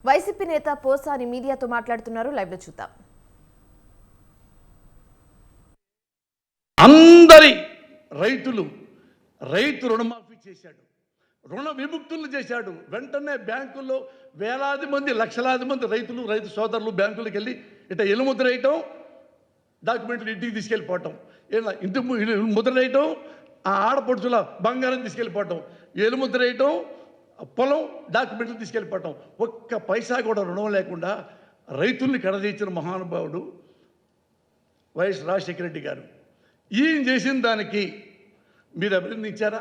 YCP నేత పోసాని మీడియాతో మాట్లాడుతున్నారు. లైవ్ లో చూద్దాం. అందరి రైతు రుణమాఫీ చేశాడు, రుణ విముక్తులు చేశాడు. వెంటనే బ్యాంకుల్లో వేలాది మంది లక్షలాది మంది రైతు సోదరులు బ్యాంకులకు వెళ్ళి ఇట్లా ఎలుముద్ర వేయటం, డాక్యుమెంట్లు ఇంటికి తీసుకెళ్ళిపోవటం, ఇంటి ముద్ర వేయటం, ఆ ఆడపడుచుల బంగారం తీసుకెళ్ళిపోవటం, ఎలుముద్ర వేయటం, పొలం డాక్యుమెంట్లు తీసుకెళ్ళిపోవటం. ఒక్క పైసా కూడా రుణం లేకుండా రైతుల్ని కడదీర్చిన మహానుభావుడు వైఎస్ రాజశేఖర రెడ్డి గారు. ఈయన చేసిన దానికి మీరు అభినందించారా?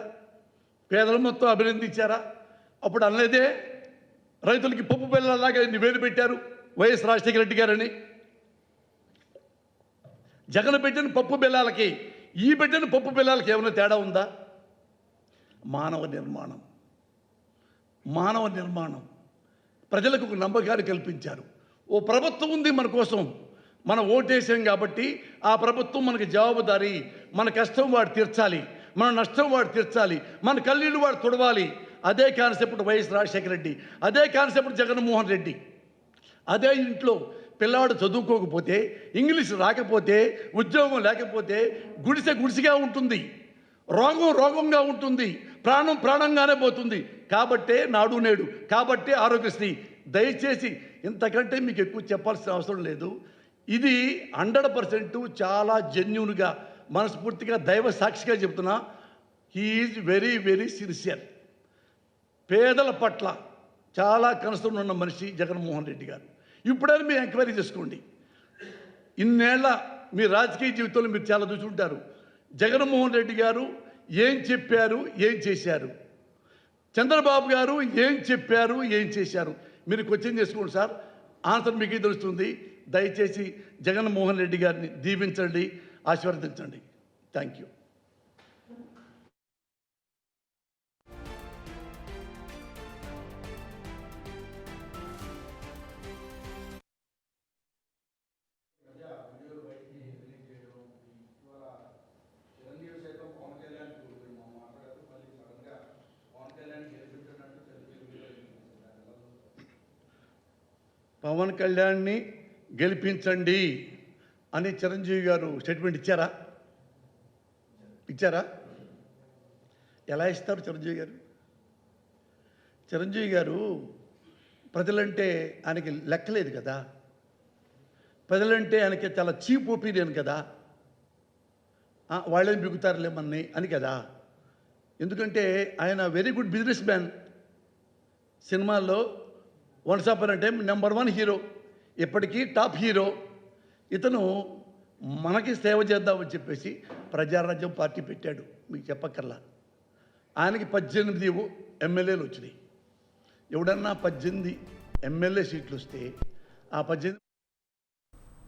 పేదల మొత్తం అభినందించారా? అప్పుడు అనలేదే రైతులకి పప్పు బెల్లలాగా ఇన్ని వేలు పెట్టారు వైఎస్ రాజశేఖర రెడ్డి గారని. జగన్ పెట్టిన పప్పు బెల్లాలకి ఈ పెట్టిన పప్పు బెల్లాలకి ఏమైనా తేడా ఉందా? మానవ నిర్మాణం ప్రజలకు ఒక నమ్మకాన్ని కల్పించారు. ఓ ప్రభుత్వం ఉంది మన కోసం, మనం ఓటేసాం కాబట్టి ఆ ప్రభుత్వం మనకి జవాబుదారీ. మన కష్టం వాడు తీర్చాలి, మన నష్టం వాడు తీర్చాలి, మన కన్నీళ్ళు వాడు తుడవాలి. అదే కాన్సెప్ట్ వైఎస్ రాజశేఖర రెడ్డి, అదే కాన్సెప్ట్ జగన్మోహన్ రెడ్డి. అదే ఇంట్లో పిల్లవాడు చదువుకోకపోతే, ఇంగ్లీష్ రాకపోతే, ఉద్యోగం లేకపోతే గుడిసెగా ఉంటుంది, రోగంగా ఉంటుంది, ప్రాణంగానే పోతుంది. కాబట్టే నాడు నేడు, కాబట్టే ఆరోగ్యశ్రీ. దయచేసి ఇంతకంటే మీకు ఎక్కువ చెప్పాల్సిన అవసరం లేదు. ఇది 100% చాలా జెన్యూన్గా మనస్ఫూర్తిగా దైవ సాక్షిగా చెప్తున్నా. He is very very sincere. పేదల పట్ల చాలా కనసరం ఉన్న మనిషి జగన్మోహన్ రెడ్డి గారు. ఇప్పుడైనా మీరు ఎంక్వైరీ చేసుకోండి. ఇన్నేళ్ల మీ రాజకీయ జీవితంలో మీరు చాలా చూసుంటారు. జగన్మోహన్ రెడ్డి గారు ఏం చెప్పారు, ఏం చేశారు, చంద్రబాబు గారు ఏం చెప్పారు, ఏం చేశారు, మీరు క్వశ్చన్ చేసుకోండి సార్. ఆన్సర్ మీకు తెలుస్తుంది. దయచేసి జగన్మోహన్ రెడ్డి గారిని దీవించండి, ఆశీర్వదించండి. Thank you. పవన్ కళ్యాణ్ని గెలిపించండి అని చిరంజీవి గారు స్టేట్మెంట్ ఇచ్చారా? ఎలా ఇస్తారు చిరంజీవి గారు ప్రజలంటే ఆయనకి లెక్కలేదు కదా, ప్రజలంటే ఆయనకి చాలా చీప్ ఒపీనియన్ కదా. వాళ్ళేం బిగుతారులే మన్ని అని కదా. ఎందుకంటే ఆయన వెరీ గుడ్ బిజినెస్ మ్యాన్. సినిమాల్లో once upon a time number 1 hero, ఇప్పటికీ టాప్ హీరో. ఇతను మనకి సేవ చేద్దామని చెప్పేసి ప్రజారాజ్యం పార్టీ పెట్టాడు. మీకు చెప్పక్కర్లా. ఆయనకి 18 ఎమ్మెల్యేలు వచ్చినాయి. ఎవడన్నా 18 ఎమ్మెల్యే సీట్లు వస్తే ఆ 18